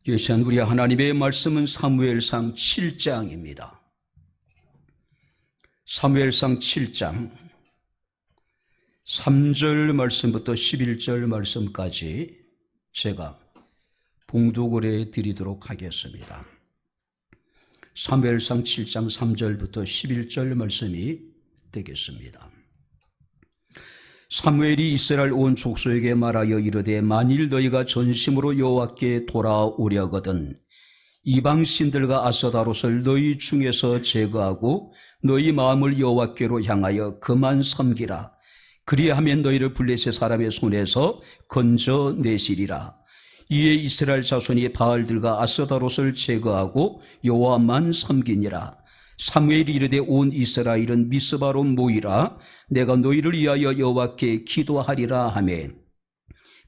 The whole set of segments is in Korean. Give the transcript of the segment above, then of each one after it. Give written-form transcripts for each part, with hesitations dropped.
이 시간 우리 하나님의 말씀은 사무엘상 7장입니다. 사무엘상 7장 3절 말씀부터 11절 말씀까지 제가 봉독을 해드리도록 하겠습니다. 사무엘상 7장 3절부터 11절 말씀이 되겠습니다. 사무엘이 이스라엘 온 족속에게 말하여 이르되 만일 너희가 전심으로 여호와께 돌아오려거든 이방 신들과 아스타롯을 너희 중에서 제거하고 너희 마음을 여호와께로 향하여 그만 섬기라. 그리하면 너희를 블레셋 사람의 손에서 건져내시리라. 이에 이스라엘 자손이 바알들과 아스타롯을 제거하고 여호와만 섬기니라. 사무엘이 이르되 온 이스라엘은 미스바로 모이라. 내가 너희를 위하여 여호와께 기도하리라 하매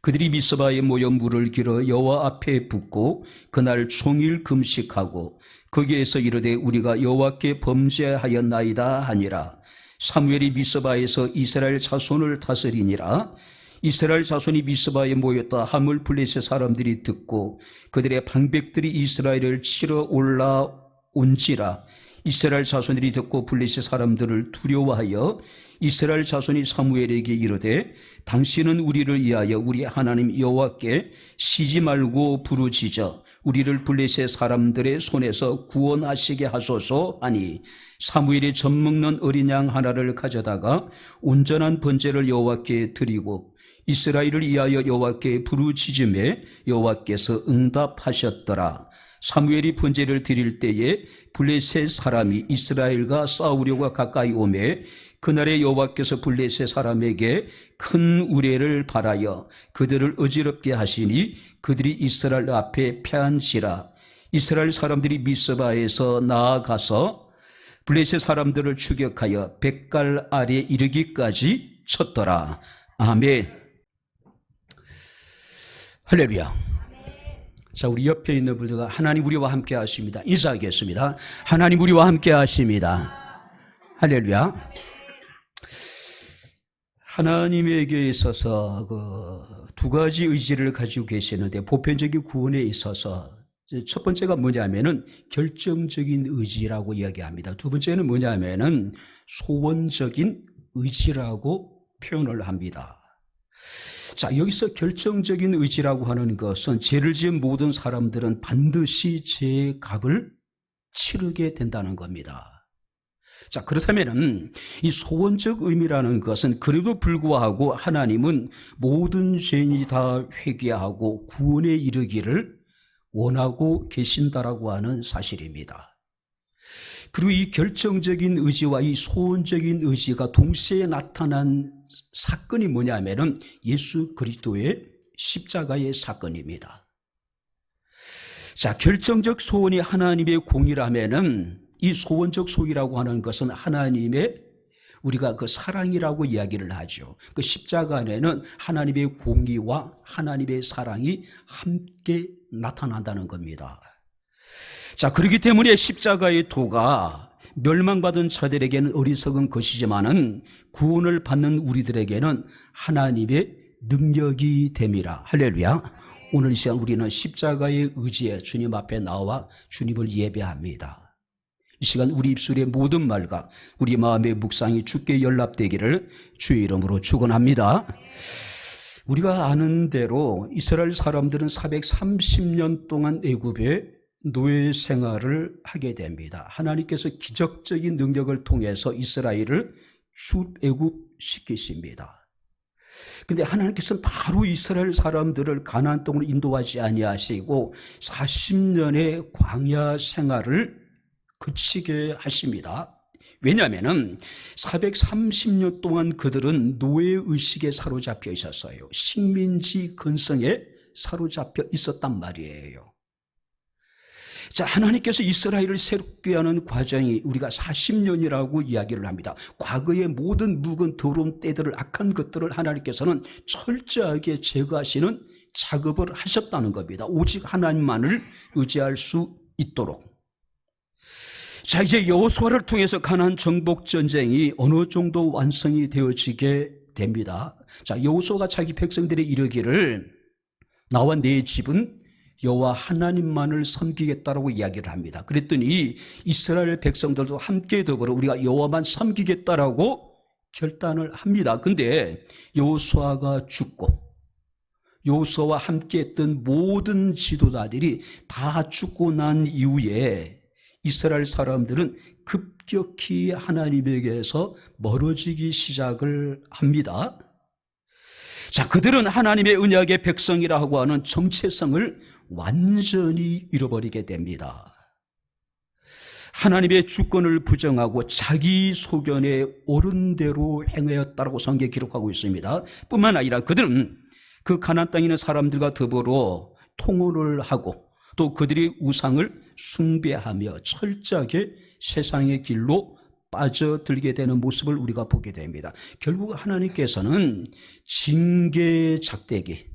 그들이 미스바에 모여 물을 길어 여호와 앞에 붓고 그날 종일 금식하고 거기에서 이르되 우리가 여호와께 범죄하였나이다 하니라. 사무엘이 미스바에서 이스라엘 자손을 다스리니라. 이스라엘 자손이 미스바에 모였다 함을 블레셋 사람들이 듣고 그들의 방백들이 이스라엘을 치러 올라온지라. 이스라엘 자손들이 듣고 블레셋 사람들을 두려워하여 이스라엘 자손이 사무엘에게 이르되 당신은 우리를 위하여 우리 하나님 여호와께 쉬지 말고 부르짖어 우리를 블레셋 사람들의 손에서 구원하시게 하소서 하니 사무엘이 젖먹는 어린 양 하나를 가져다가 온전한 번제를 여호와께 드리고 이스라엘을 위하여 여호와께 부르짖음에 여호와께서 응답하셨더라. 사무엘이 번제를 드릴 때에 블레셋 사람이 이스라엘과 싸우려고 가까이 오매 그날에 여호와께서 블레셋 사람에게 큰 우레를 발하여 그들을 어지럽게 하시니 그들이 이스라엘 앞에 패한지라. 이스라엘 사람들이 미스바에서 나아가서 블레셋 사람들을 추격하여 벳갈 아래 이르기까지 쳤더라. 아멘. 할렐루야. 자, 우리 옆에 있는 분들과 하나님 우리와 함께 하십니다. 인사하겠습니다. 하나님 우리와 함께 하십니다. 할렐루야. 하나님에게 있어서 두 가지 의지를 가지고 계시는데 보편적인 구원에 있어서 첫 번째가 뭐냐면은 결정적인 의지라고 이야기합니다. 두 번째는 뭐냐면은 소원적인 의지라고 표현을 합니다. 자, 여기서 결정적인 의지라고 하는 것은 죄를 지은 모든 사람들은 반드시 죄의 값을 치르게 된다는 겁니다. 자, 그렇다면은 이 소원적 의미라는 것은 그래도 불구하고 하나님은 모든 죄인이 다 회개하고 구원에 이르기를 원하고 계신다라고 하는 사실입니다. 그리고 이 결정적인 의지와 이 소원적인 의지가 동시에 나타난 사건이 뭐냐면은 예수 그리스도의 십자가의 사건입니다. 자, 결정적 소원이 하나님의 공이라면은 이 소원적 소이라고 하는 것은 하나님의 우리가 그 사랑이라고 이야기를 하죠. 그 십자가 안에는 하나님의 공의와 하나님의 사랑이 함께 나타난다는 겁니다. 자, 그렇기 때문에 십자가의 도가 멸망받은 자들에게는 어리석은 것이지만은 구원을 받는 우리들에게는 하나님의 능력이 됨이라. 할렐루야. 오늘 이 시간 우리는 십자가의 의지에 주님 앞에 나와 주님을 예배합니다. 이 시간 우리 입술의 모든 말과 우리 마음의 묵상이 주께 연락되기를 주의 이름으로 축원합니다. 우리가 아는 대로 이스라엘 사람들은 430년 동안 애굽에 노예 생활을 하게 됩니다. 하나님께서 기적적인 능력을 통해서 이스라엘을 출애굽시키십니다. 그런데 하나님께서는 바로 이스라엘 사람들을 가나안 땅으로 인도하지 아니하시고 40년의 광야 생활을 그치게 하십니다. 왜냐하면 430년 동안 그들은 노예의식에 사로잡혀 있었어요. 식민지 근성에 사로잡혀 있었단 말이에요. 자, 하나님께서 이스라엘을 새롭게 하는 과정이 우리가 40년이라고 이야기를 합니다. 과거의 모든 묵은 더러운 때들을 악한 것들을 하나님께서는 철저하게 제거하시는 작업을 하셨다는 겁니다. 오직 하나님만을 의지할 수 있도록. 자, 이제 여호수아를 통해서 가나안 정복 전쟁이 어느 정도 완성이 되어지게 됩니다. 자, 여호수아가 자기 백성들이 이르기를 나와 네 집은 여호와 하나님만을 섬기겠다라고 이야기를 합니다. 그랬더니 이스라엘 백성들도 함께 더불어 우리가 여호와만 섬기겠다라고 결단을 합니다. 근데 여호수아가 죽고 여호수아와 함께했던 모든 지도자들이 다 죽고 난 이후에 이스라엘 사람들은 급격히 하나님에게서 멀어지기 시작을 합니다. 자, 그들은 하나님의 언약의 백성이라고 하는 정체성을 완전히 잃어버리게 됩니다. 하나님의 주권을 부정하고 자기 소견에 옳은 대로 행하였다고 성경에 기록하고 있습니다. 뿐만 아니라 그들은 그 가나안 땅에 있는 사람들과 더불어 통혼을 하고 또 그들이 우상을 숭배하며 철저하게 세상의 길로 빠져들게 되는 모습을 우리가 보게 됩니다. 결국 하나님께서는 징계의 작대기,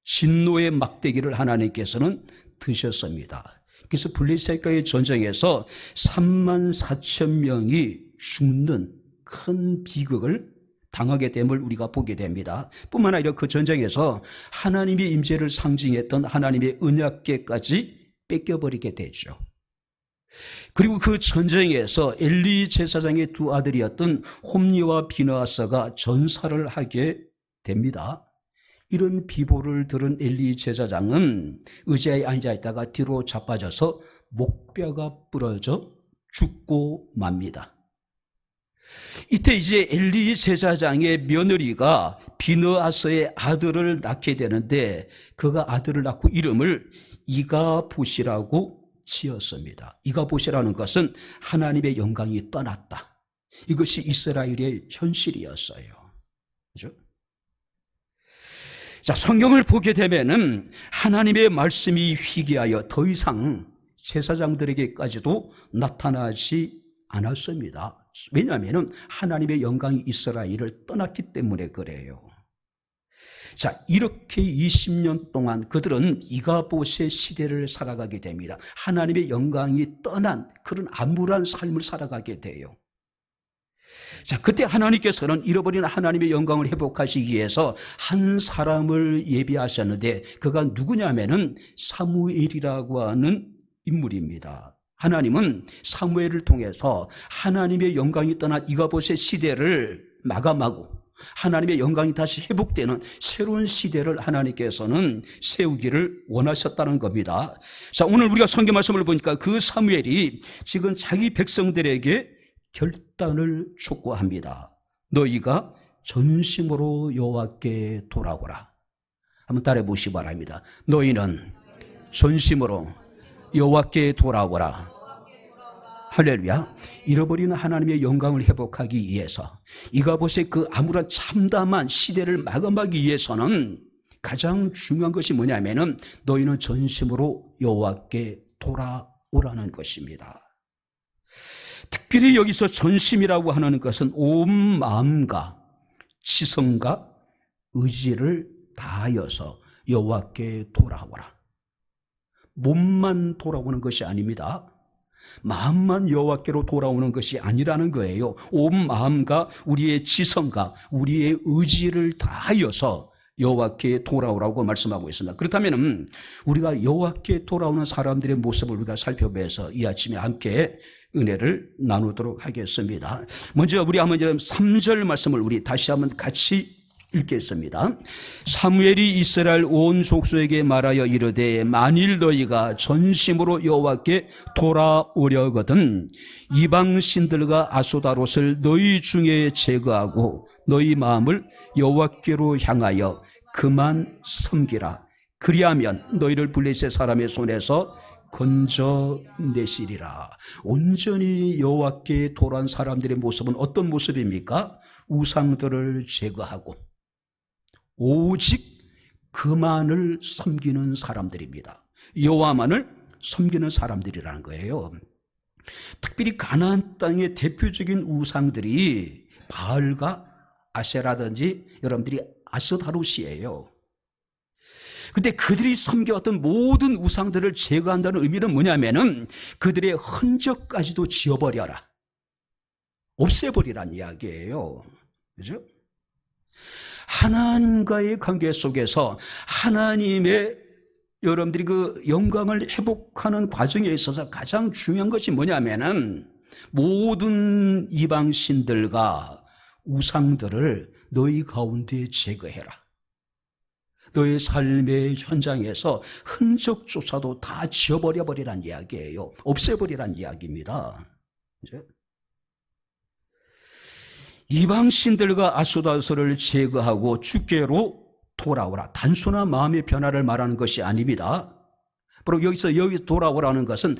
진노의 막대기를 하나님께서는 드셨습니다. 그래서 블레셋과의 전쟁에서 34,000명이 죽는 큰 비극을 당하게 됨을 우리가 보게 됩니다. 뿐만 아니라 그 전쟁에서 하나님의 임재를 상징했던 하나님의 언약궤까지 뺏겨버리게 되죠. 그리고 그 전쟁에서 엘리 제사장의 두 아들이었던 홈리와 비느하스가 전사를 하게 됩니다. 이런 비보를 들은 엘리 제사장은 의자에 앉아있다가 뒤로 자빠져서 목뼈가 부러져 죽고 맙니다. 이때 이제 엘리 제사장의 며느리가 비느하스의 아들을 낳게 되는데 그가 아들을 낳고 이름을 이가봇이라고 지었습니다. 이가봇이라는 것은 하나님의 영광이 떠났다. 이것이 이스라엘의 현실이었어요. 그죠? 자, 성경을 보게 되면은 하나님의 말씀이 희귀하여 더 이상 제사장들에게까지도 나타나지 않았습니다. 왜냐하면 하나님의 영광이 이스라엘을 떠났기 때문에 그래요. 자, 이렇게 20년 동안 그들은 이가봇의 시대를 살아가게 됩니다. 하나님의 영광이 떠난 그런 암울한 삶을 살아가게 돼요. 자, 그때 하나님께서는 잃어버린 하나님의 영광을 회복하시기 위해서 한 사람을 예비하셨는데 그가 누구냐면은 사무엘이라고 하는 인물입니다. 하나님은 사무엘을 통해서 하나님의 영광이 떠난 이가봇의 시대를 마감하고 하나님의 영광이 다시 회복되는 새로운 시대를 하나님께서는 세우기를 원하셨다는 겁니다. 자, 오늘 우리가 성경 말씀을 보니까 그 사무엘이 지금 자기 백성들에게 결단을 촉구합니다. 너희가 전심으로 여호와께 돌아오라. 한번 따라해 보시기 바랍니다. 너희는 전심으로 여호와께 돌아오라. 할렐루야. 잃어버리는 하나님의 영광을 회복하기 위해서 이가봇의 그 암울한 참담한 시대를 마감하기 위해서는 가장 중요한 것이 뭐냐면은 너희는 전심으로 여호와께 돌아오라는 것입니다. 특별히 여기서 전심이라고 하는 것은 온 마음과 지성과 의지를 다하여서 여호와께 돌아오라. 몸만 돌아오는 것이 아닙니다. 마음만 여호와께로 돌아오는 것이 아니라는 거예요. 온 마음과 우리의 지성과 우리의 의지를 다하여서 여호와께 돌아오라고 말씀하고 있습니다. 그렇다면 우리가 여호와께 돌아오는 사람들의 모습을 우리가 살펴보면서 이 아침에 함께 은혜를 나누도록 하겠습니다. 먼저 우리 한번 3절 말씀을 우리 다시 한번 같이 읽겠습니다. 사무엘이 이스라엘 온 족속에게 말하여 이르되 만일 너희가 전심으로 여호와께 돌아오려거든 이방 신들과 아스타롯을 너희 중에 제거하고 너희 마음을 여호와께로 향하여 그만 섬기라. 그리하면 너희를 블레셋 사람의 손에서 건져내시리라. 온전히 여호와께 돌아온 사람들의 모습은 어떤 모습입니까? 우상들을 제거하고 오직 그만을 섬기는 사람들입니다. 여호와만을 섬기는 사람들이라는 거예요. 특별히 가나안 땅의 대표적인 우상들이 바알과 아세라든지 여러분들이 아스타롯이에요. 근데 그들이 섬겨왔던 모든 우상들을 제거한다는 의미는 뭐냐면은 그들의 흔적까지도 지워버려라. 없애버리란 이야기예요. 그죠? 하나님과의 관계 속에서 하나님의 여러분들이 그 영광을 회복하는 과정에 있어서 가장 중요한 것이 뭐냐면은 모든 이방신들과 우상들을 너희 가운데 제거해라. 너의 삶의 현장에서 흔적조차도 다 지워버려버리란 이야기예요. 없애버리란 이야기입니다. 이제 이방신들과 아수다스를 제거하고 주께로 돌아오라. 단순한 마음의 변화를 말하는 것이 아닙니다. 바로 여기 돌아오라는 것은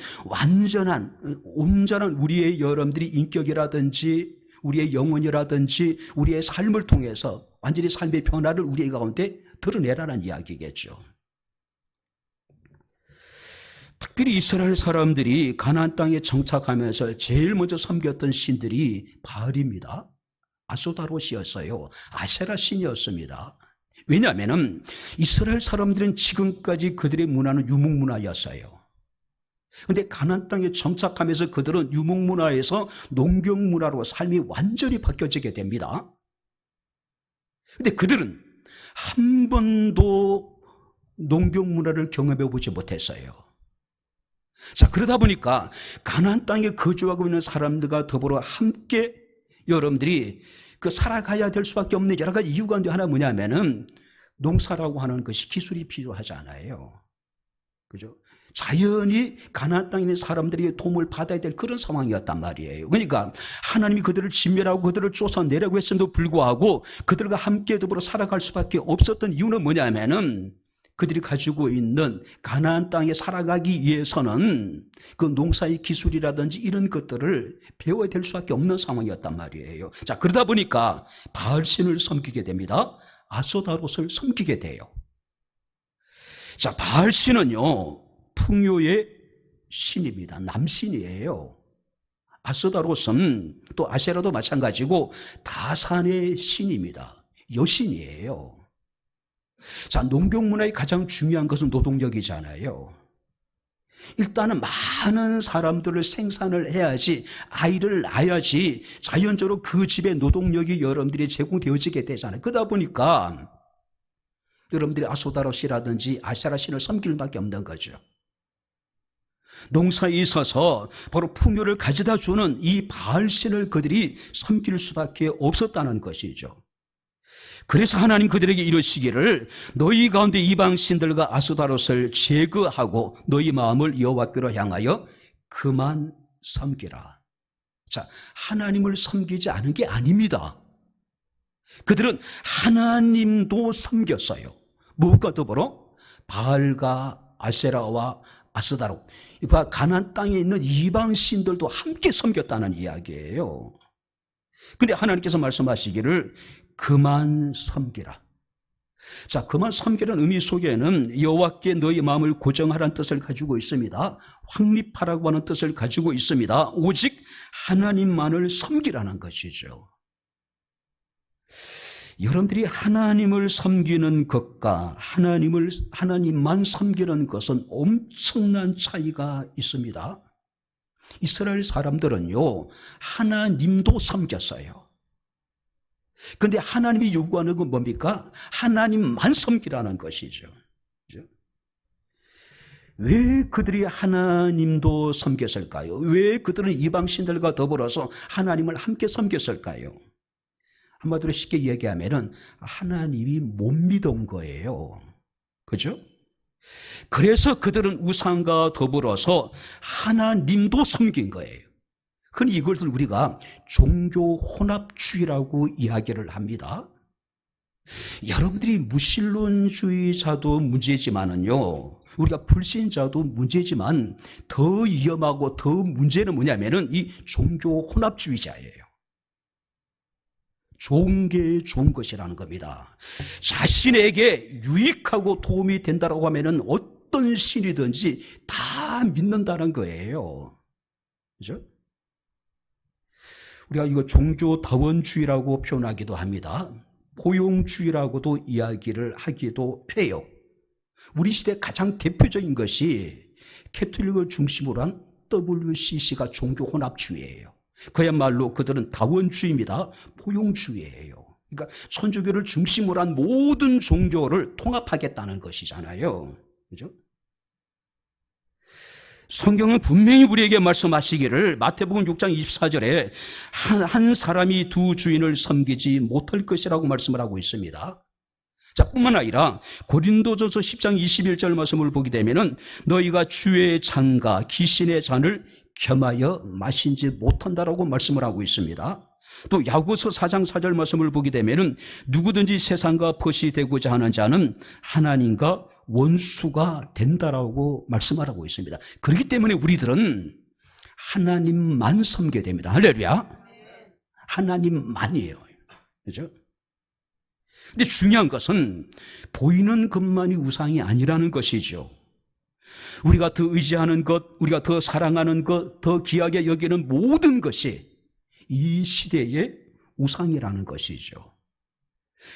온전한 우리의 여러분들이 인격이라든지 우리의 영혼이라든지 우리의 삶을 통해서 완전히 삶의 변화를 우리 가운데 드러내라는 이야기겠죠. 특별히 이스라엘 사람들이 가나안 땅에 정착하면서 제일 먼저 섬겼던 신들이 바알입니다. 아스타롯이었어요. 아세라 신이었습니다. 왜냐하면 이스라엘 사람들은 지금까지 그들의 문화는 유목문화였어요. 그런데 가나안 땅에 정착하면서 그들은 유목문화에서 농경문화로 삶이 완전히 바뀌어지게 됩니다. 그런데 그들은 한 번도 농경문화를 경험해 보지 못했어요. 자, 그러다 보니까 가나안 땅에 거주하고 있는 사람들과 더불어 함께 여러분들이 살아가야 될 수밖에 없는 여러 가지 이유가 있는데 하나 뭐냐면은 농사라고 하는 것이 기술이 필요하잖아요. 그죠? 자연히 가나안 땅에 있는 사람들이 도움을 받아야 될 그런 상황이었단 말이에요. 그러니까 하나님이 그들을 진멸하고 그들을 쫓아내라고 했음에도 불구하고 그들과 함께 더불어 살아갈 수밖에 없었던 이유는 뭐냐면은 그들이 가지고 있는 가나안 땅에 살아가기 위해서는 그 농사의 기술이라든지 이런 것들을 배워야 될 수밖에 없는 상황이었단 말이에요. 자, 그러다 보니까 바알신을 섬기게 됩니다. 아스타롯을 섬기게 돼요. 자, 바알신은요 풍요의 신입니다. 남신이에요. 아스타롯은 또 아세라도 마찬가지고 다산의 신입니다. 여신이에요. 자, 농경문화의 가장 중요한 것은 노동력이잖아요. 일단은 많은 사람들을 생산을 해야지, 아이를 낳아야지 자연적으로 그 집의 노동력이 여러분들이 제공되어지게 되잖아요. 그러다 보니까 여러분들이 아스타롯이라든지 아세라 신을 섬길 수밖에 없는 거죠. 농사에 있어서 바로 풍요를 가져다 주는 이 바알신을 그들이 섬길 수밖에 없었다는 것이죠. 그래서 하나님 그들에게 이르시기를 너희 가운데 이방신들과 아스타롯을 제거하고 너희 마음을 여호와께로 향하여 그만 섬기라. 자, 하나님을 섬기지 않은 게 아닙니다. 그들은 하나님도 섬겼어요. 무엇과 더불어 바알과 아세라와 아스타롯, 가나안 땅에 있는 이방신들도 함께 섬겼다는 이야기예요. 근데 하나님께서 말씀하시기를 그만 섬기라. 자, 그만 섬기라는 의미 속에는 여호와께 너희 마음을 고정하라는 뜻을 가지고 있습니다. 확립하라고 하는 뜻을 가지고 있습니다. 오직 하나님만을 섬기라는 것이죠. 여러분들이 하나님을 섬기는 것과 하나님만 섬기는 것은 엄청난 차이가 있습니다. 이스라엘 사람들은요, 하나님도 섬겼어요. 그런데 하나님이 요구하는 건 뭡니까? 하나님만 섬기라는 것이죠. 그렇죠? 왜 그들이 하나님도 섬겼을까요? 왜 그들은 이방신들과 더불어서 하나님을 함께 섬겼을까요? 한마디로 쉽게 얘기하면은 하나님이 못 믿은 거예요. 그죠? 그래서 그들은 우상과 더불어서 하나님도 섬긴 거예요. 그러니 이것을 우리가 종교 혼합주의라고 이야기를 합니다. 여러분들이 무신론주의자도 문제지만은요, 우리가 불신자도 문제지만 더 위험하고 더 문제는 뭐냐면은 이 종교 혼합주의자예요. 좋은 게 좋은 것이라는 겁니다. 자신에게 유익하고 도움이 된다고 하면은 어떤 신이든지 다 믿는다는 거예요. 그죠? 우리가 이거 종교다원주의라고 표현하기도 합니다. 포용주의라고도 이야기를 하기도 해요. 우리 시대 가장 대표적인 것이 캐톨릭을 중심으로 한 WCC가 종교혼합주의예요. 그야말로 그들은 다원주의입니다. 포용주의예요. 그러니까 천주교를 중심으로 한 모든 종교를 통합하겠다는 것이잖아요. 그죠? 성경은 분명히 우리에게 말씀하시기를 마태복음 6장 24절에 한 사람이 두 주인을 섬기지 못할 것이라고 말씀을 하고 있습니다. 자, 뿐만 아니라 고린도전서 10장 21절 말씀을 보게 되면은 너희가 주의 잔과 귀신의 잔을 겸하여 마신지 못한다라고 말씀을 하고 있습니다. 또 야고보서 4장 4절 말씀을 보게 되면은 누구든지 세상과 벗이 되고자 하는 자는 하나님과 원수가 된다라고 말씀을 하고 있습니다. 그렇기 때문에 우리들은 하나님만 섬겨야 됩니다. 할렐루야. 하나님만이에요. 그렇죠? 근데 중요한 것은 보이는 것만이 우상이 아니라는 것이죠. 우리가 더 의지하는 것, 우리가 더 사랑하는 것, 더 귀하게 여기는 모든 것이 이 시대의 우상이라는 것이죠.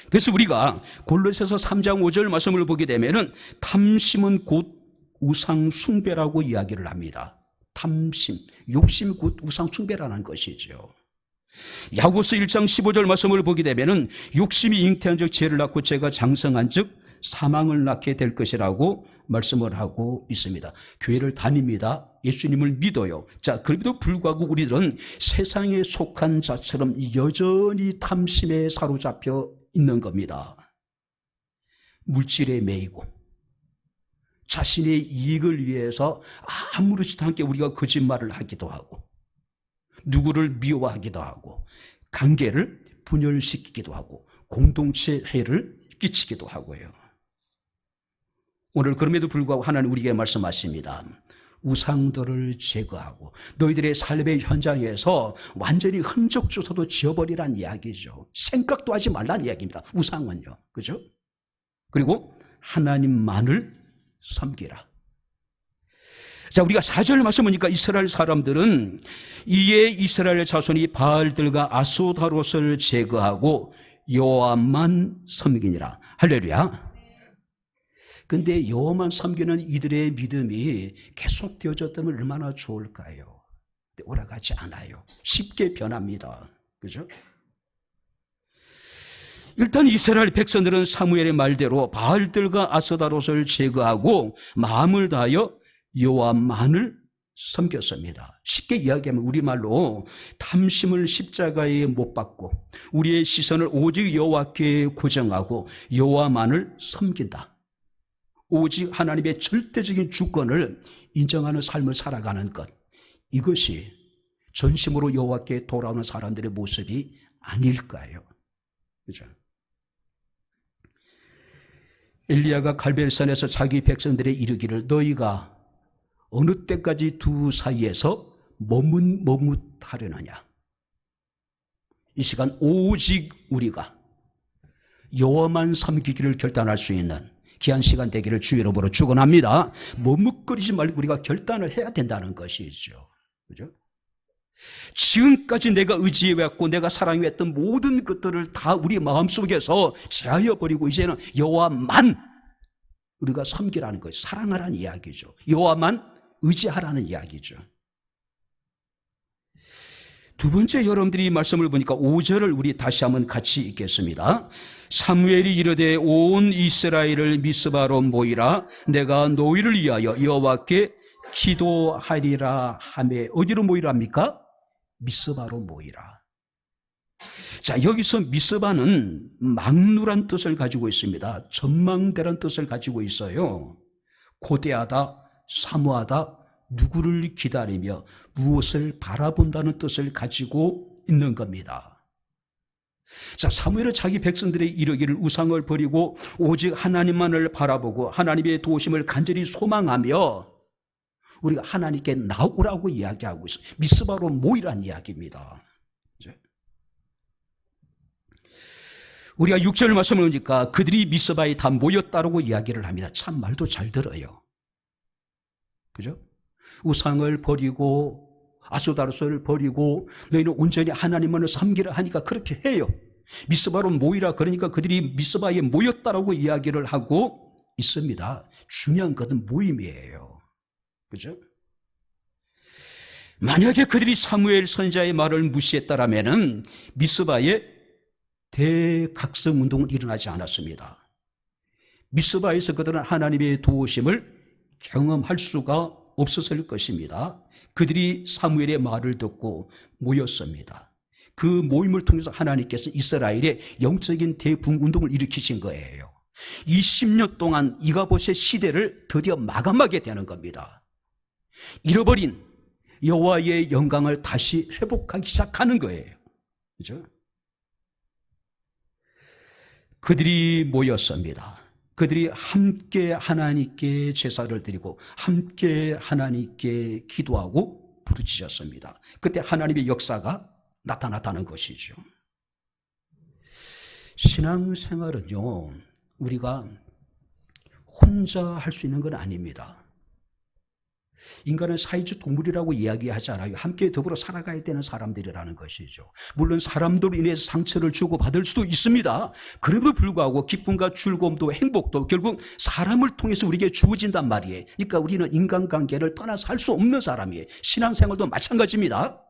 그래서 우리가 골로새서 3장 5절 말씀을 보게 되면은 탐심은 곧 우상 숭배라고 이야기를 합니다. 탐심, 욕심이 곧 우상 숭배라는 것이죠. 야고보서 1장 15절 말씀을 보게 되면은 욕심이 잉태한 즉 죄를 낳고 죄가 장성한 즉 사망을 낳게 될 것이라고 말씀을 하고 있습니다. 교회를 다닙니다. 예수님을 믿어요. 자, 그럼에도 불구하고 우리들은 세상에 속한 자처럼 여전히 탐심에 사로잡혀 있는 겁니다. 물질에 매이고 자신의 이익을 위해서 아무렇지도 않게 우리가 거짓말을 하기도 하고 누구를 미워하기도 하고 관계를 분열시키기도 하고 공동체 해를 끼치기도 하고요. 오늘 그럼에도 불구하고 하나님 우리에게 말씀하십니다. 우상들을 제거하고 너희들의 삶의 현장에서 완전히 흔적조차도 지워버리란 이야기죠. 생각도 하지 말란 이야기입니다. 우상은요. 그죠? 그리고 하나님만을 섬기라. 자, 우리가 4절 말씀 보니까 이스라엘 사람들은 이에 이스라엘 자손이 바알들과 아스타롯을 제거하고 여호와만 섬기니라. 할렐루야. 근데 여호와만 섬기는 이들의 믿음이 계속되어졌다면 얼마나 좋을까요? 오래가지 않아요. 쉽게 변합니다. 그죠? 일단 이스라엘 백성들은 사무엘의 말대로 바알들과 아스타롯을 제거하고 마음을 다하여 여호와만을 섬겼습니다. 쉽게 이야기하면 우리말로 탐심을 십자가에 못 박고 우리의 시선을 오직 여호와께 고정하고 여호와만을 섬긴다. 오직 하나님의 절대적인 주권을 인정하는 삶을 살아가는 것, 이것이 전심으로 여호와께 돌아오는 사람들의 모습이 아닐까요? 그죠? 엘리야가 갈멜산에서 자기 백성들에 이르기를 너희가 어느 때까지 두 사이에서 머뭇하려느냐. 이 시간 오직 우리가 여호와만 섬기기를 결단할 수 있는 귀한 시간 되기를 주의 이름으로 축원합니다. 머뭇거리지 말고 우리가 결단을 해야 된다는 것이죠. 그죠? 지금까지 내가 의지해왔고 내가 사랑해왔던 모든 것들을 다 우리 마음속에서 제하여 버리고 이제는 여호와만 우리가 섬기라는 것이 사랑하라는 이야기죠. 여호와만 의지하라는 이야기죠. 두 번째 여러분들이 말씀을 보니까 5절을 우리 다시 한번 같이 읽겠습니다. 사무엘이 이르되 온 이스라엘을 미스바로 모이라 내가 너희를 위하여 여호와께 기도하리라 하매 어디로 모이라 합니까? 미스바로 모이라. 자, 여기서 미스바는 망루란 뜻을 가지고 있습니다. 전망대란 뜻을 가지고 있어요. 고대하다, 사모하다, 누구를 기다리며 무엇을 바라본다는 뜻을 가지고 있는 겁니다. 자, 사무엘은 자기 백성들의 이르기를 우상을 버리고 오직 하나님만을 바라보고 하나님의 도우심을 간절히 소망하며 우리가 하나님께 나오라고 이야기하고 있어요. 미스바로 모이란 이야기입니다. 우리가 6절 말씀을 보니까 그들이 미스바에 다 모였다라고 이야기를 합니다. 참 말도 잘 들어요. 그죠? 우상을 버리고 아스타롯을 버리고 너희는 온전히 하나님만을 섬기라 하니까 그렇게 해요. 미스바로 모이라 그러니까 그들이 미스바에 모였다라고 이야기를 하고 있습니다. 중요한 것은 모임이에요. 그죠? 만약에 그들이 사무엘 선지자의 말을 무시했다라면은 미스바에 대각성 운동은 일어나지 않았습니다. 미스바에서 그들은 하나님의 도우심을 경험할 수가 없었을 것입니다. 그들이 사무엘의 말을 듣고 모였습니다. 그 모임을 통해서 하나님께서 이스라엘의 영적인 대붕운동을 일으키신 거예요. 이 10년 동안 이가봇의 시대를 드디어 마감하게 되는 겁니다. 잃어버린 여호와의 영광을 다시 회복하기 시작하는 거예요. 그죠? 그들이 모였습니다. 그들이 함께 하나님께 제사를 드리고 함께 하나님께 기도하고 부르짖었습니다. 그때 하나님의 역사가 나타났다는 것이죠. 신앙생활은요, 우리가 혼자 할 수 있는 건 아닙니다. 인간은 사회적 동물이라고 이야기하잖아요. 함께 더불어 살아가야 되는 사람들이라는 것이죠. 물론 사람들로 인해서 상처를 주고받을 수도 있습니다. 그럼에도 불구하고 기쁨과 즐거움도 행복도 결국 사람을 통해서 우리에게 주어진단 말이에요. 그러니까 우리는 인간관계를 떠나서 할 수 없는 사람이에요. 신앙생활도 마찬가지입니다.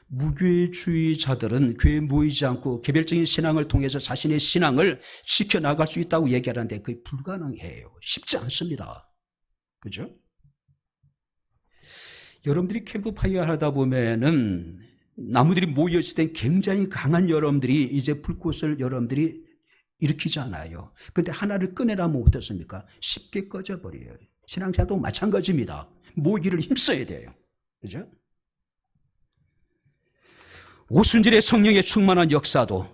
무교회주의자들은 교회에 모이지 않고 개별적인 신앙을 통해서 자신의 신앙을 지켜나갈 수 있다고 얘기하는데 그게 불가능해요. 쉽지 않습니다. 그죠? 여러분들이 캠프파이어 하다 보면은 나무들이 모여있을 때 굉장히 강한 여러분들이 이제 불꽃을 여러분들이 일으키잖아요. 근데 하나를 꺼내라면 어떻습니까? 쉽게 꺼져버려요. 신앙생활도 마찬가지입니다. 모이기를 힘써야 돼요. 그죠? 오순절의 성령에 충만한 역사도,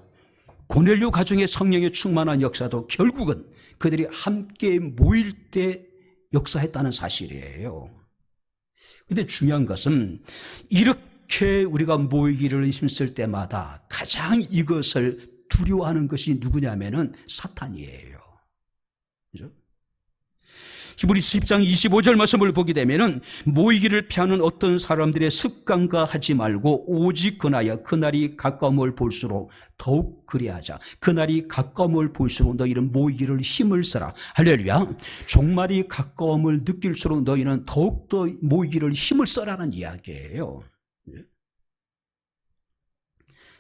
고넬료 가정의 성령에 충만한 역사도 결국은 그들이 함께 모일 때 역사했다는 사실이에요. 그런데 중요한 것은 이렇게 우리가 모이기를 힘쓸 때마다 가장 이것을 두려워하는 것이 누구냐면은 사탄이에요. 그죠? 히브리서 10장 25절 말씀을 보게 되면은 모이기를 피하는 어떤 사람들의 습관과 하지 말고 오직 그나여 그날이 가까움을 볼수록 더욱 그리하자. 그날이 가까움을 볼수록 너희는 모이기를 힘을 써라. 할렐루야. 종말이 가까움을 느낄수록 너희는 더욱더 모이기를 힘을 써라는 이야기예요.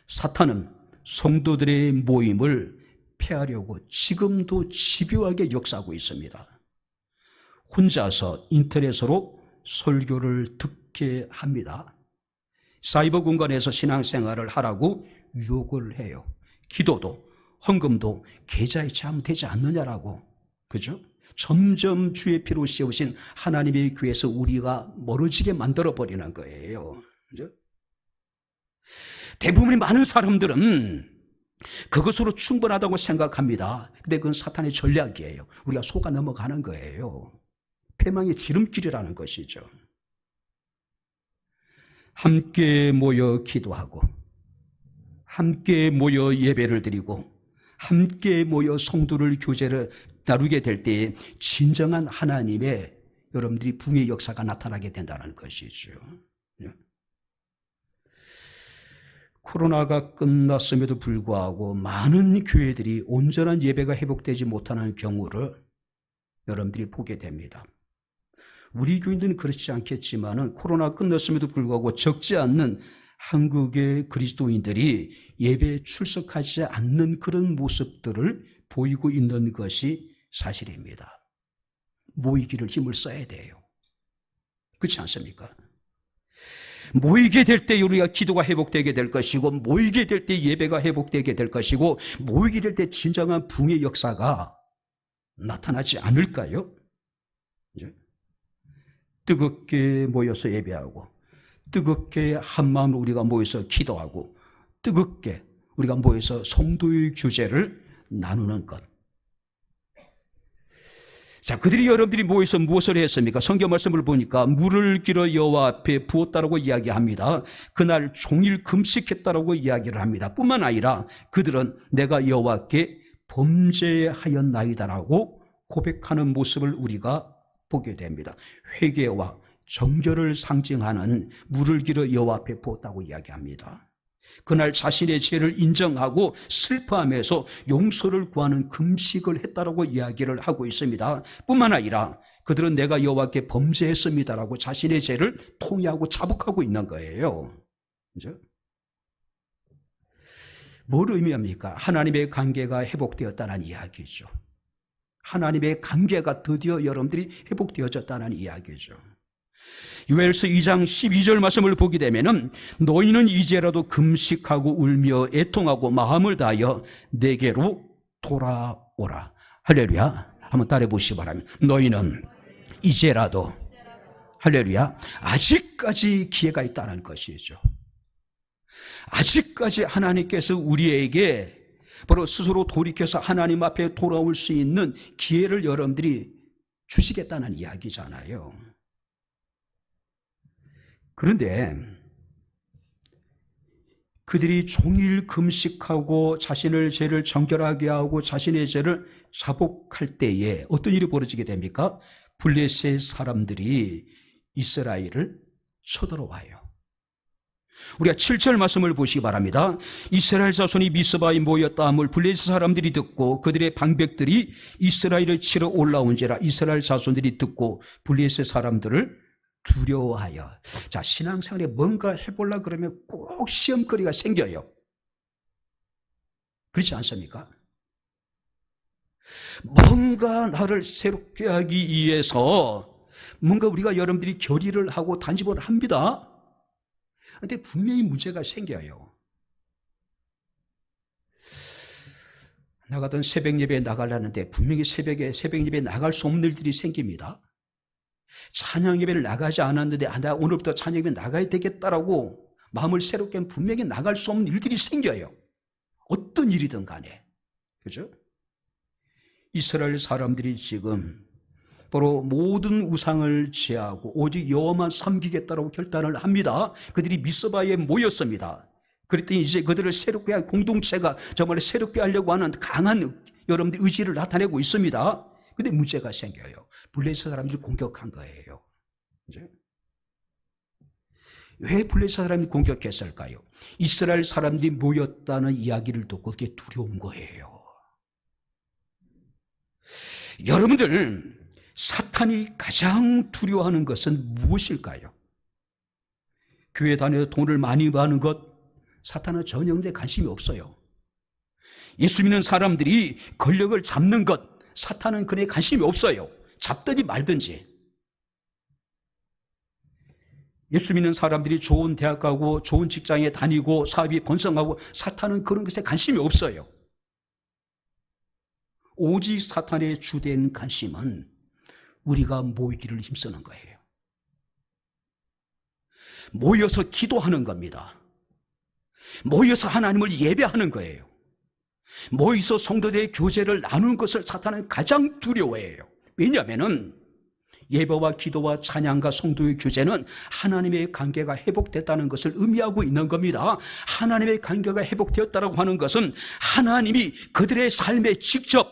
사탄은 성도들의 모임을 폐하려고 지금도 집요하게 역사하고 있습니다. 혼자서 인터넷으로 설교를 듣게 합니다. 사이버 공간에서 신앙생활을 하라고 유혹을 해요. 기도도 헌금도 계좌에 제한되지 않느냐라고. 그죠? 점점 주의 피로 씌우신 하나님의 교회에서 우리가 멀어지게 만들어버리는 거예요. 그죠? 대부분의 많은 사람들은 그것으로 충분하다고 생각합니다. 근데 그건 사탄의 전략이에요. 우리가 속아 넘어가는 거예요. 패망의 지름길이라는 것이죠. 함께 모여 기도하고 함께 모여 예배를 드리고 함께 모여 성도를 교제를 나누게 될 때 진정한 하나님의 여러분들이 붕의 역사가 나타나게 된다는 것이죠. 코로나가 끝났음에도 불구하고 많은 교회들이 온전한 예배가 회복되지 못하는 경우를 여러분들이 보게 됩니다. 우리 교인들은 그렇지 않겠지만 코로나 끝났음에도 불구하고 적지 않는 한국의 그리스도인들이 예배에 출석하지 않는 그런 모습들을 보이고 있는 것이 사실입니다. 모이기를 힘을 써야 돼요. 그렇지 않습니까? 모이게 될 때 우리가 기도가 회복되게 될 것이고 모이게 될 때 예배가 회복되게 될 것이고 모이게 될 때 진정한 붕의 역사가 나타나지 않을까요? 뜨겁게 모여서 예배하고 뜨겁게 한마음으로 우리가 모여서 기도하고 뜨겁게 우리가 모여서 성도의 교제를 나누는 것. 자, 그들이 여러분들이 모여서 무엇을 했습니까? 성경 말씀을 보니까 물을 길어 여호와 앞에 부었다라고 이야기합니다. 그날 종일 금식했다라고 이야기를 합니다. 뿐만 아니라 그들은 내가 여호와께 범죄하였나이다라고 고백하는 모습을 우리가 보게 됩니다. 회개와 정결을 상징하는 물을 길어 여호와 앞에 부었다고 이야기합니다. 그날 자신의 죄를 인정하고 슬퍼하면서 용서를 구하는 금식을 했다라고 이야기를 하고 있습니다. 뿐만 아니라 그들은 내가 여호와께 범죄했습니다라고 자신의 죄를 통회하고 자복하고 있는 거예요. 그죠? 뭘 의미합니까? 하나님의 관계가 회복되었다는 이야기죠. 하나님의 관계가 드디어 여러분들이 회복되어졌다는 이야기죠. 요엘서 2장 12절 말씀을 보게 되면은 너희는 이제라도 금식하고 울며 애통하고 마음을 다하여 내게로 돌아오라. 할렐루야. 한번 따라해 보시기 바랍니다. 너희는 이제라도, 할렐루야, 아직까지 기회가 있다는 것이죠. 아직까지 하나님께서 우리에게 바로 스스로 돌이켜서 하나님 앞에 돌아올 수 있는 기회를 여러분들이 주시겠다는 이야기잖아요. 그런데 그들이 종일 금식하고 자신의 죄를 정결하게 하고 자신의 죄를 자복할 때에 어떤 일이 벌어지게 됩니까? 블레셋 사람들이 이스라엘을 쳐들어와요. 우리가 7절 말씀을 보시기 바랍니다. 이스라엘 자손이 미스바에 모였다함을 블레셋 사람들이 듣고 그들의 방백들이 이스라엘을 치러 올라온지라. 이스라엘 자손들이 듣고 블레셋 사람들을 두려워하여. 자, 신앙생활에 뭔가 해보려고 그러면 꼭 시험거리가 생겨요. 그렇지 않습니까? 뭔가 나를 새롭게 하기 위해서 뭔가 우리가 여러분들이 결의를 하고 단집을 합니다. 그런데 분명히 문제가 생겨요. 나가던 새벽 예배에 나가려는데 분명히 새벽 예배에 나갈 수 없는 일들이 생깁니다. 찬양 예배를 나가지 않았는데 나 오늘부터 찬양 예배 나가야 되겠다라고 마음을 새롭게 하면 분명히 나갈 수 없는 일들이 생겨요. 어떤 일이든 간에. 그죠? 이스라엘 사람들이 지금 바로 모든 우상을 제하고 오직 여호와만 섬기겠다라고 결단을 합니다. 그들이 미스바에 모였습니다. 그랬더니 이제 그들을 새롭게 할 공동체가 정말 새롭게 하려고 하는 강한 여러분들 의지를 나타내고 있습니다. 근데 문제가 생겨요. 블레셋 사람들이 공격한 거예요. 그죠? 왜 블레셋 사람이 공격했을까요? 이스라엘 사람들이 모였다는 이야기를 듣고 그게 두려운 거예요. 여러분들, 사탄이 가장 두려워하는 것은 무엇일까요? 교회 다녀서 돈을 많이 버는 것, 사탄은 전혀 관심이 없어요. 예수 믿는 사람들이 권력을 잡는 것, 사탄은 그에 관심이 없어요. 잡든지 말든지. 예수 믿는 사람들이 좋은 대학 가고 좋은 직장에 다니고 사업이 번성하고 사탄은 그런 것에 관심이 없어요. 오직 사탄의 주된 관심은 우리가 모이기를 힘쓰는 거예요. 모여서 기도하는 겁니다. 모여서 하나님을 예배하는 거예요. 모여서 성도들의 교제를 나누는 것을 사탄은 가장 두려워해요. 왜냐하면 예배와 기도와 찬양과 성도의 교제는 하나님의 관계가 회복됐다는 것을 의미하고 있는 겁니다. 하나님의 관계가 회복되었다고 하는 것은 하나님이 그들의 삶에 직접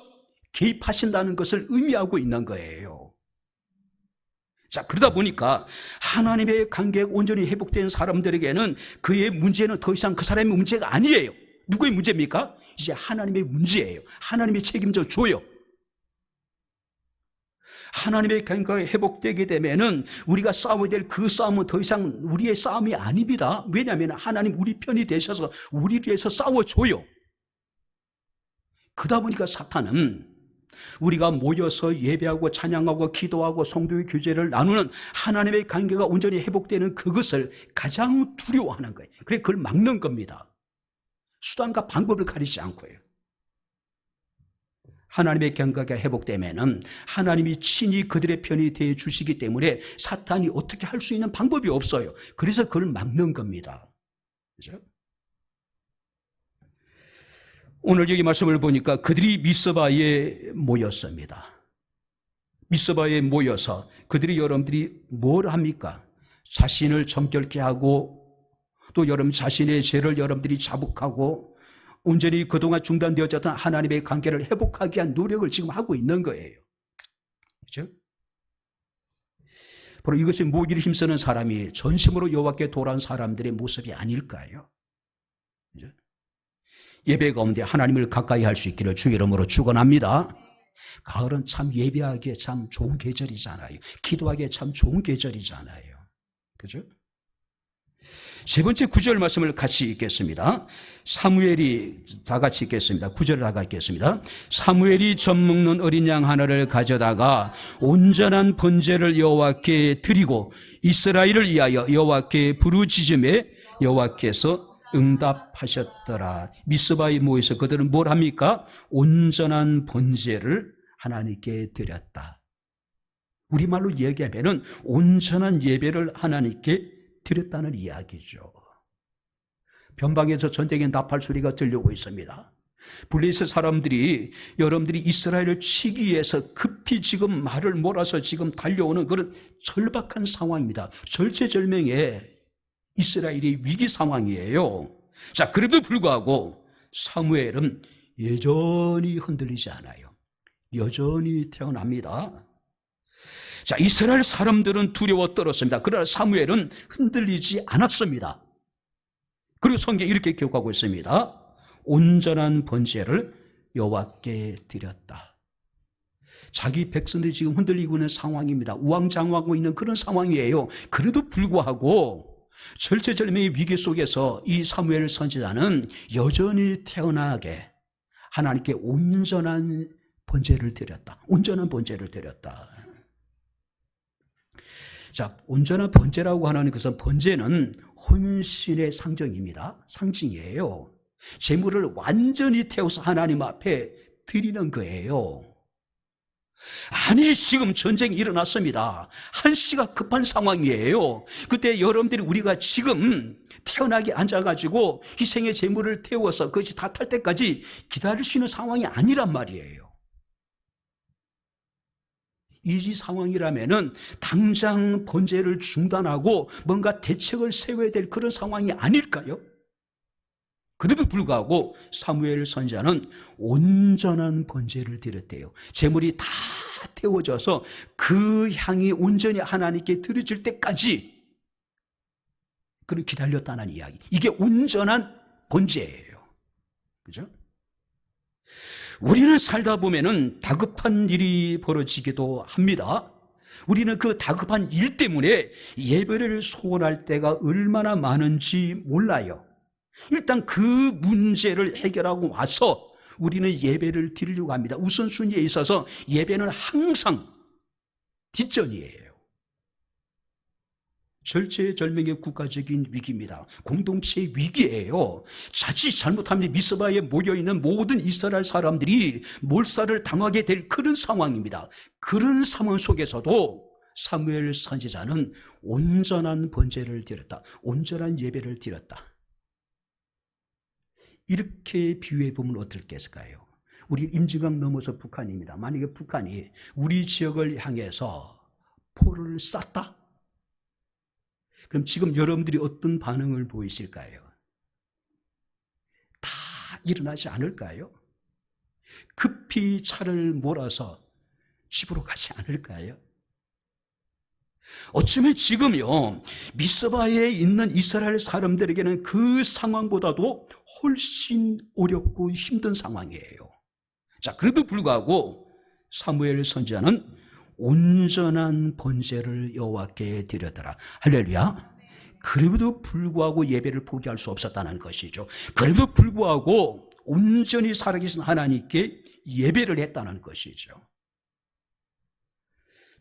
개입하신다는 것을 의미하고 있는 거예요. 자, 그러다 보니까 하나님의 관계가 온전히 회복된 사람들에게는 그의 문제는 더 이상 그 사람의 문제가 아니에요. 누구의 문제입니까? 이제 하나님의 문제예요. 하나님이 책임져 줘요. 하나님의 관계가 회복되게 되면은 우리가 싸워야 될 그 싸움은 더 이상 우리의 싸움이 아닙니다. 왜냐하면 하나님 우리 편이 되셔서 우리를 위해서 싸워줘요. 그러다 보니까 사탄은 우리가 모여서 예배하고 찬양하고 기도하고 성도의 교제를 나누는 하나님의 관계가 온전히 회복되는 그것을 가장 두려워하는 거예요. 그래서 그걸 막는 겁니다. 수단과 방법을 가리지 않고요. 하나님의 관계가 회복되면은 하나님이 친히 그들의 편이 되어 주시기 때문에 사탄이 어떻게 할 수 있는 방법이 없어요. 그래서 그걸 막는 겁니다. 그죠? 오늘 여기 말씀을 보니까 그들이 미스바에 모였습니다. 미스바에 모여서 그들이 여러분들이 뭘 합니까? 자신을 정결케 하고 또 여러분 자신의 죄를 여러분들이 자복하고 온전히 그동안 중단되어졌던 하나님의 관계를 회복하기 위한 노력을 지금 하고 있는 거예요. 그렇죠? 바로 이것에 모기를 힘쓰는 사람이 전심으로 여호와께 돌아온 사람들의 모습이 아닐까요? 그렇죠? 예배 가운데 하나님을 가까이 할 수 있기를 주 이름으로 축원합니다. 가을은 참 예배하기에 참 좋은 계절이잖아요. 기도하기에 참 좋은 계절이잖아요. 그죠? 세 번째 9절 말씀을 같이 읽겠습니다. 사무엘이 다 같이 읽겠습니다. 9절 다 같이 읽겠습니다. 사무엘이 젖 먹는 어린 양 하나를 가져다가 온전한 번제를 여호와께 드리고 이스라엘을 위하여 여호와께 부르짖음에 여호와께서 응답하셨더라. 미스바에 모여서 그들은 뭘 합니까? 온전한 번제를 하나님께 드렸다. 우리말로 얘기하면 온전한 예배를 하나님께 드렸다는 이야기죠. 변방에서 전쟁의 나팔 소리가 들려오고 있습니다. 블레셋 사람들이 여러분들이 이스라엘을 치기 위해서 급히 지금 말을 몰아서 지금 달려오는 그런 절박한 상황입니다. 절체절명의 이스라엘이 위기 상황이에요. 자, 그래도 불구하고 사무엘은 여전히 흔들리지 않아요. 여전히 태어납니다. 자, 이스라엘 사람들은 두려워 떨었습니다. 그러나 사무엘은 흔들리지 않았습니다. 그리고 성경에 이렇게 기록하고 있습니다. 온전한 번제를 여호와께 드렸다. 자기 백성들이 지금 흔들리고 있는 상황입니다. 우왕좌왕하고 있는 그런 상황이에요. 그래도 불구하고 절체절명의 위기 속에서 이 사무엘 선지자는 여전히 태어나게 하나님께 온전한 번제를 드렸다. 온전한 번제를 드렸다. 자, 온전한 번제라고 하는 것은 번제는 헌신의 상징입니다. 상징이에요. 제물을 완전히 태워서 하나님 앞에 드리는 거예요. 아니, 지금 전쟁이 일어났습니다. 한시가 급한 상황이에요. 그때 여러분들이 우리가 지금 태어나게 앉아가지고 희생의 제물을 태워서 그것이 다 탈 때까지 기다릴 수 있는 상황이 아니란 말이에요. 이 상황이라면은 당장 번제를 중단하고 뭔가 대책을 세워야 될 그런 상황이 아닐까요? 그래도 불구하고 사무엘 선지자는 온전한 번제를 드렸대요. 제물이 다 태워져서 그 향이 온전히 하나님께 드려질 때까지 그를 기다렸다는 이야기. 이게 온전한 번제예요. 그죠? 우리는 살다 보면은 다급한 일이 벌어지기도 합니다. 우리는 그 다급한 일 때문에 예배를 소원할 때가 얼마나 많은지 몰라요. 일단 그 문제를 해결하고 와서 우리는 예배를 드리려고 합니다. 우선순위에 있어서 예배는 항상 뒷전이에요. 절체절명의 국가적인 위기입니다. 공동체의 위기예요. 자칫 잘못하면 미스바에 모여있는 모든 이스라엘 사람들이 몰살을 당하게 될 그런 상황입니다. 그런 상황 속에서도 사무엘 선지자는 온전한 번제를 드렸다. 온전한 예배를 드렸다. 이렇게 비유해보면 어떨까요? 우리 임진강 넘어서 북한입니다. 만약에 북한이 우리 지역을 향해서 포를 쐈다? 그럼 지금 여러분들이 어떤 반응을 보이실까요? 다 일어나지 않을까요? 급히 차를 몰아서 집으로 가지 않을까요? 어쩌면 지금요, 미스바에 있는 이스라엘 사람들에게는 그 상황보다도 훨씬 어렵고 힘든 상황이에요. 자, 그래도 불구하고 사무엘 선지자는 온전한 번제를 여호와께 드렸더라. 할렐루야. 그래도 불구하고 예배를 포기할 수 없었다는 것이죠. 그래도 불구하고 온전히 살아계신 하나님께 예배를 했다는 것이죠.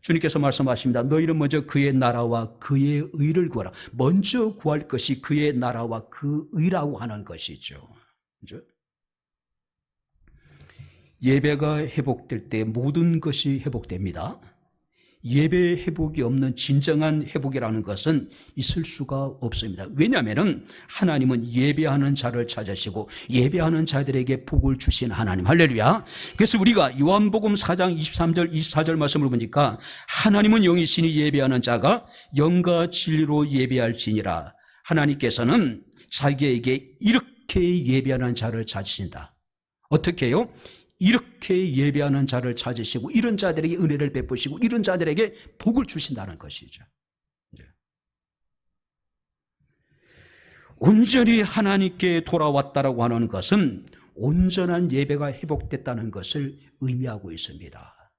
주님께서 말씀하십니다. 너희는 먼저 그의 나라와 그의 의를 구하라. 먼저 구할 것이 그의 나라와 그 의라고 하는 것이죠. 그렇죠? 예배가 회복될 때 모든 것이 회복됩니다. 예배 회복이 없는 진정한 회복이라는 것은 있을 수가 없습니다. 왜냐하면 하나님은 예배하는 자를 찾으시고 예배하는 자들에게 복을 주신 하나님. 할렐루야. 그래서 우리가 요한복음 4장 23절 24절 말씀을 보니까 하나님은 영이시니 예배하는 자가 영과 진리로 예배할지니라. 하나님께서는 자기에게 이렇게 예배하는 자를 찾으신다. 어떻게 해요? 이렇게 예배하는 자를 찾으시고 이런 자들에게 은혜를 베푸시고 이런 자들에게 복을 주신다는 것이죠. 온전히 하나님께 돌아왔다라고 하는 것은 온전한 예배가 회복됐다는 것을 의미하고 있습니다.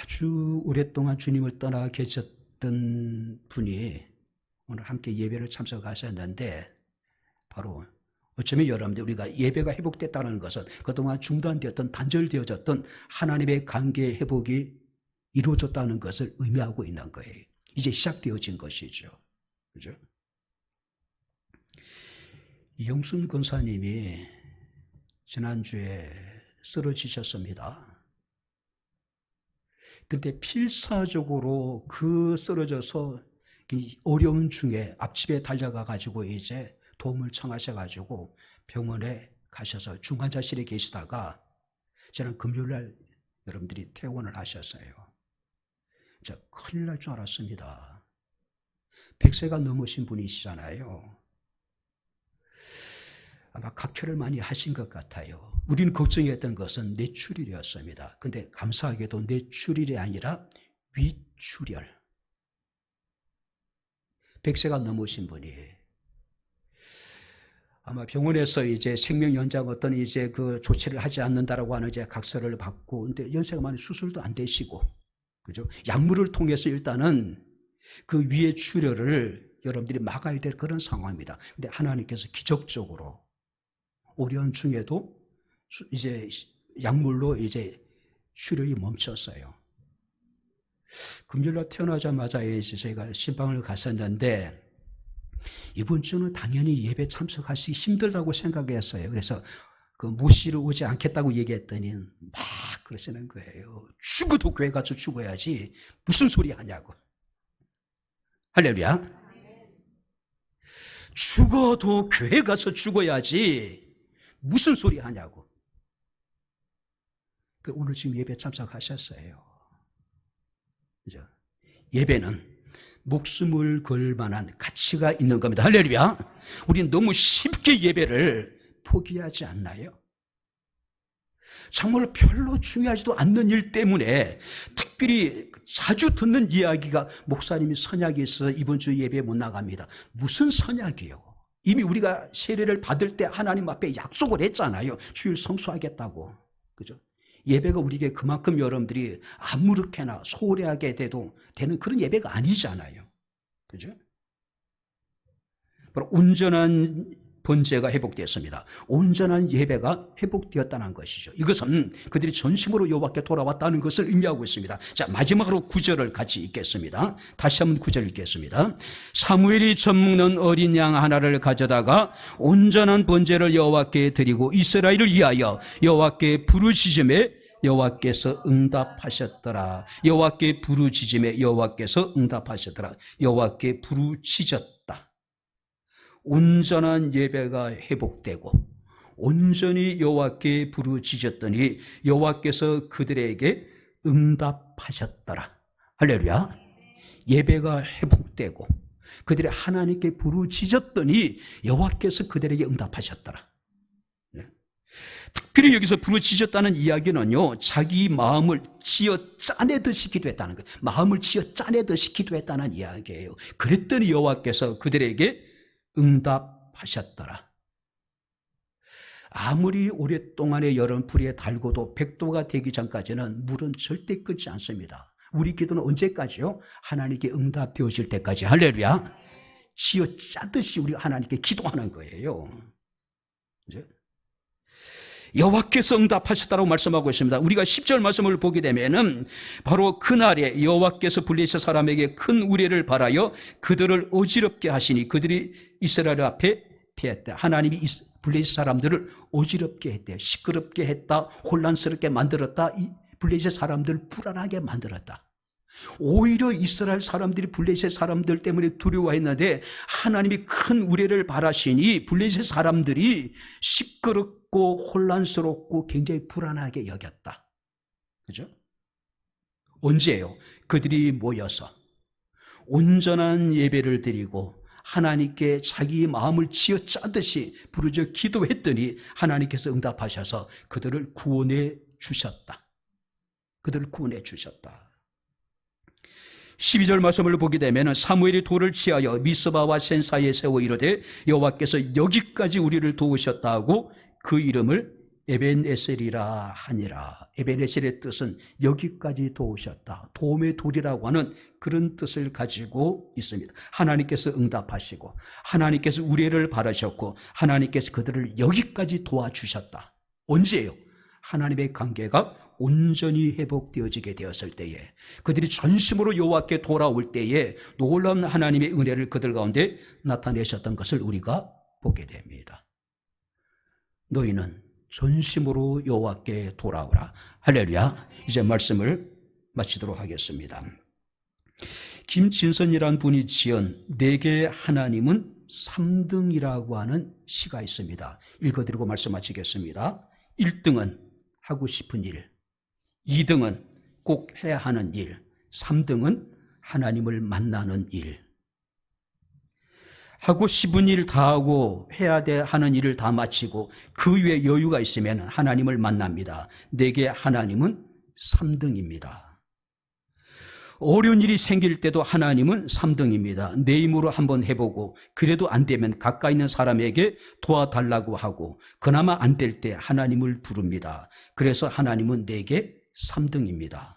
아주 오랫동안 주님을 떠나 계셨던 어떤 분이 오늘 함께 예배를 참석하셨는데, 바로 어쩌면 여러분들 우리가 예배가 회복됐다는 것은 그동안 중단되었던, 단절되어졌던 하나님의 관계 회복이 이루어졌다는 것을 의미하고 있는 거예요. 이제 시작되어진 것이죠. 그죠? 이영순 권사님이 지난주에 쓰러지셨습니다. 근데 필사적으로 그 쓰러져서 어려운 중에 앞집에 달려가 가지고 이제 도움을 청하셔 가지고 병원에 가셔서 중환자실에 계시다가 지난 금요일 날 여러분들이 퇴원을 하셨어요. 자, 큰일 날 줄 알았습니다. 100세가 넘으신 분이시잖아요. 아마 각혈을 많이 하신 것 같아요. 우리는 걱정했던 것은 뇌출혈이었습니다. 근데 감사하게도 뇌출혈이 아니라 위출혈. 100세가 넘으신 분이 아마 병원에서 이제 생명 연장 어떤 이제 그 조치를 하지 않는다라고 하는 이제 각서를 받고, 근데 연세가 많이 수술도 안 되시고, 그죠? 약물을 통해서 일단은 그 위의 출혈을 여러분들이 막아야 될 그런 상황입니다. 근데 하나님께서 기적적으로 어려운 중에도 이제 약물로 이제 출혈이 멈췄어요. 금요일날 태어나자마자 이제 저희가 신방을 갔었는데, 이번 주는 당연히 예배 참석하시기 힘들다고 생각했어요. 그래서 그 모시러 오지 않겠다고 얘기했더니 막 그러시는 거예요. 죽어도 교회 가서 죽어야지 무슨 소리 하냐고. 할렐루야. 죽어도 교회 가서 죽어야지 무슨 소리 하냐고. 오늘 지금 예배 참석하셨어요. 그죠? 예배는 목숨을 걸 만한 가치가 있는 겁니다. 할렐루야. 우리는 너무 쉽게 예배를 포기하지 않나요? 정말 별로 중요하지도 않는 일 때문에 특별히 자주 듣는 이야기가, 목사님이 선약이 있어서 이번 주 예배에 못 나갑니다. 무슨 선약이요? 이미 우리가 세례를 받을 때 하나님 앞에 약속을 했잖아요. 주일 성수하겠다고. 그죠? 예배가 우리에게 그만큼 여러분들이 아무렇게나 소홀하게 돼도 되는 그런 예배가 아니잖아요. 그죠? 바로 온전한 번제가 회복되었습니다. 온전한 예배가 회복되었다는 것이죠. 이것은 그들이 전심으로 여호와께 돌아왔다는 것을 의미하고 있습니다. 자, 마지막으로 9절을 같이 읽겠습니다. 다시 한번 9절 읽겠습니다. 사무엘이 젖먹는 어린 양 하나를 가져다가 온전한 번제를 여호와께 드리고 이스라엘을 위하여 여호와께 부르짖음에 여호와께서 응답하셨더라. 여호와께 부르짖음에 여호와께서 응답하셨더라. 여호와께 부르짖었다. 온전한 예배가 회복되고 온전히 여호와께 부르짖었더니 여호와께서 그들에게 응답하셨더라. 할렐루야. 예배가 회복되고 그들이 하나님께 부르짖었더니 여호와께서 그들에게 응답하셨더라. 특별히 여기서 부르짖었다는 이야기는요, 자기 마음을 쥐어 짜내듯이 기도했다는 거예요. 마음을 쥐어 짜내듯이 기도했다는 이야기예요. 그랬더니 여호와께서 그들에게 응답하셨더라. 아무리 오랫동안의 여름 불에 달고도 100도가 되기 전까지는 물은 절대 끓지 않습니다. 우리 기도는 언제까지요? 하나님께 응답되어질 때까지. 할렐루야. 쥐어 짜듯이 우리가 하나님께 기도하는 거예요. 이제 여호와께서 응답하셨다고 말씀하고 있습니다. 우리가 10절 말씀을 보게 되면은 바로 그날에 여호와께서 블레셋 사람에게 큰 우레를 발하여 그들을 어지럽게 하시니 그들이 이스라엘 앞에 패했다. 하나님이 블레셋 사람들을 어지럽게 했대요. 시끄럽게 했다. 혼란스럽게 만들었다. 이 블레셋 사람들을 불안하게 만들었다. 오히려 이스라엘 사람들이 블레셋 사람들 때문에 두려워했는데 하나님이 큰 우레를 발하시니 블레셋 사람들이 시끄럽고 혼란스럽고 굉장히 불안하게 여겼다. 그죠? 언제예요? 그들이 모여서 온전한 예배를 드리고 하나님께 자기 마음을 쥐어짜듯이 부르짖어 기도했더니 하나님께서 응답하셔서 그들을 구원해 주셨다. 그들을 구원해 주셨다. 12절 말씀을 보게 되면 사무엘이 돌을 취하여 미스바와 센 사이에 세워 이르되 여호와께서 여기까지 우리를 도우셨다고 그 이름을 에벤에셀이라 하니라. 에벤에셀의 뜻은 여기까지 도우셨다, 도움의 돌이라고 하는 그런 뜻을 가지고 있습니다. 하나님께서 응답하시고 하나님께서 우리를 바라셨고 하나님께서 그들을 여기까지 도와주셨다. 언제예요? 하나님의 관계가 온전히 회복되어지게 되었을 때에, 그들이 전심으로 여호와께 돌아올 때에 놀라운 하나님의 은혜를 그들 가운데 나타내셨던 것을 우리가 보게 됩니다. 너희는 전심으로 여호와께 돌아오라. 할렐루야. 이제 말씀을 마치도록 하겠습니다. 김진선이라는 분이 지은 내게 하나님은 3등이라고 하는 시가 있습니다. 읽어드리고 말씀 마치겠습니다. 1등은 하고 싶은 일, 2등은 꼭 해야 하는 일, 3등은 하나님을 만나는 일. 하고 싶은 일 다 하고 해야 하는 일을 다 마치고 그 위에 여유가 있으면 하나님을 만납니다. 내게 하나님은 3등입니다. 어려운 일이 생길 때도 하나님은 3등입니다. 내 힘으로 한번 해보고 그래도 안 되면 가까이 있는 사람에게 도와달라고 하고 그나마 안 될 때 하나님을 부릅니다. 그래서 하나님은 내게 3등입니다.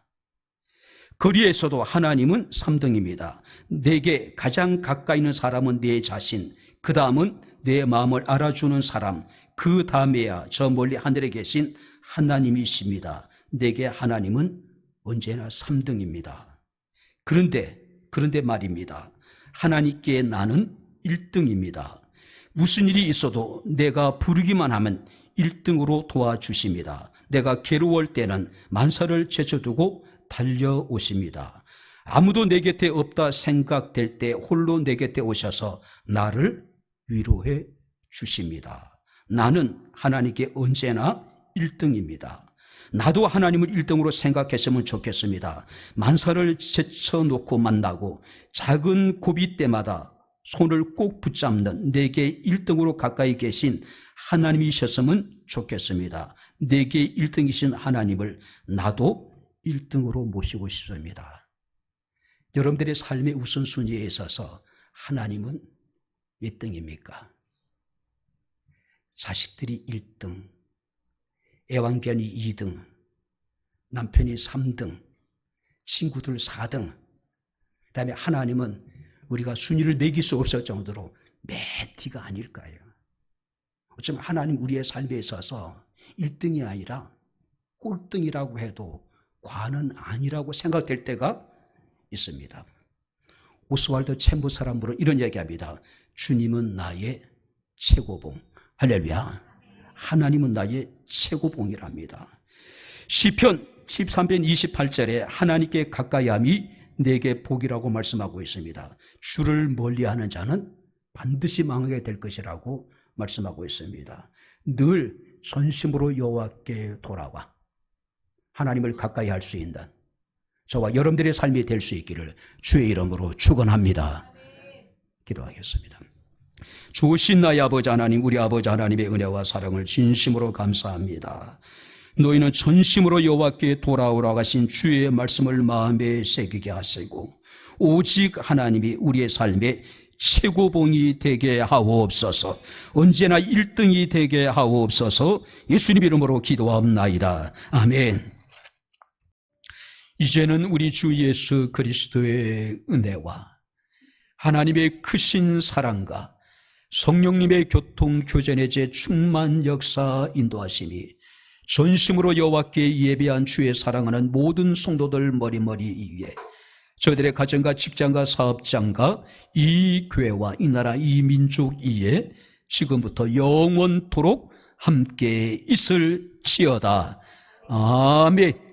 거리에서도 하나님은 3등입니다. 내게 가장 가까이 있는 사람은 내 자신, 그 다음은 내 마음을 알아주는 사람, 그 다음에야 저 멀리 하늘에 계신 하나님이십니다. 내게 하나님은 언제나 3등입니다. 그런데 말입니다. 하나님께 나는 1등입니다. 무슨 일이 있어도 내가 부르기만 하면 1등으로 도와주십니다. 내가 괴로울 때는 만사를 제쳐두고 달려오십니다. 아무도 내 곁에 없다 생각될 때 홀로 내 곁에 오셔서 나를 위로해 주십니다. 나는 하나님께 언제나 1등입니다. 나도 하나님을 1등으로 생각했으면 좋겠습니다. 만사를 제쳐놓고 만나고 작은 고비 때마다 손을 꼭 붙잡는 내게 1등으로 가까이 계신 하나님이셨으면 좋겠습니다. 내게 1등이신 하나님을 나도 1등으로 모시고 싶습니다. 여러분들의 삶의 우선순위에 있어서 하나님은 몇 등입니까? 자식들이 1등, 애완견이 2등, 남편이 3등, 친구들 4등, 그 다음에 하나님은 우리가 순위를 매길 수 없을 정도로 매티가 아닐까요? 어쩌면 하나님 우리의 삶에 있어서 1등이 아니라 꼴등이라고 해도 과는 아니라고 생각될 때가 있습니다. 오스왈드 챔버 사람으로 이런 얘기합니다. 주님은 나의 최고봉. 할렐루야. 하나님은 나의 최고봉이랍니다. 시편 13편 28절에 하나님께 가까이함이 내게 복이라고 말씀하고 있습니다. 주를 멀리하는 자는 반드시 망하게 될 것이라고 말씀하고 있습니다. 늘 전심으로 여호와께 돌아와 하나님을 가까이 할 수 있는 저와 여러분들의 삶이 될 수 있기를 주의 이름으로 축원합니다. 기도하겠습니다. 좋으신 나의 아버지 하나님, 우리 아버지 하나님의 은혜와 사랑을 진심으로 감사합니다. 너희는 전심으로 여호와께 돌아오라고 하신 주의 말씀을 마음에 새기게 하시고 오직 하나님이 우리의 삶에 최고봉이 되게 하옵소서. 언제나 1등이 되게 하옵소서. 예수님 이름으로 기도하옵나이다. 아멘. 이제는 우리 주 예수 그리스도의 은혜와 하나님의 크신 사랑과 성령님의 교통 교제의 제 충만 역사 인도하심이 전심으로 여호와께 예배한 주의 사랑하는 모든 성도들 머리머리 위에 저희들의 가정과 직장과 사업장과 이 교회와 이 나라 이 민족 위에 지금부터 영원토록 함께 있을지어다. 아멘.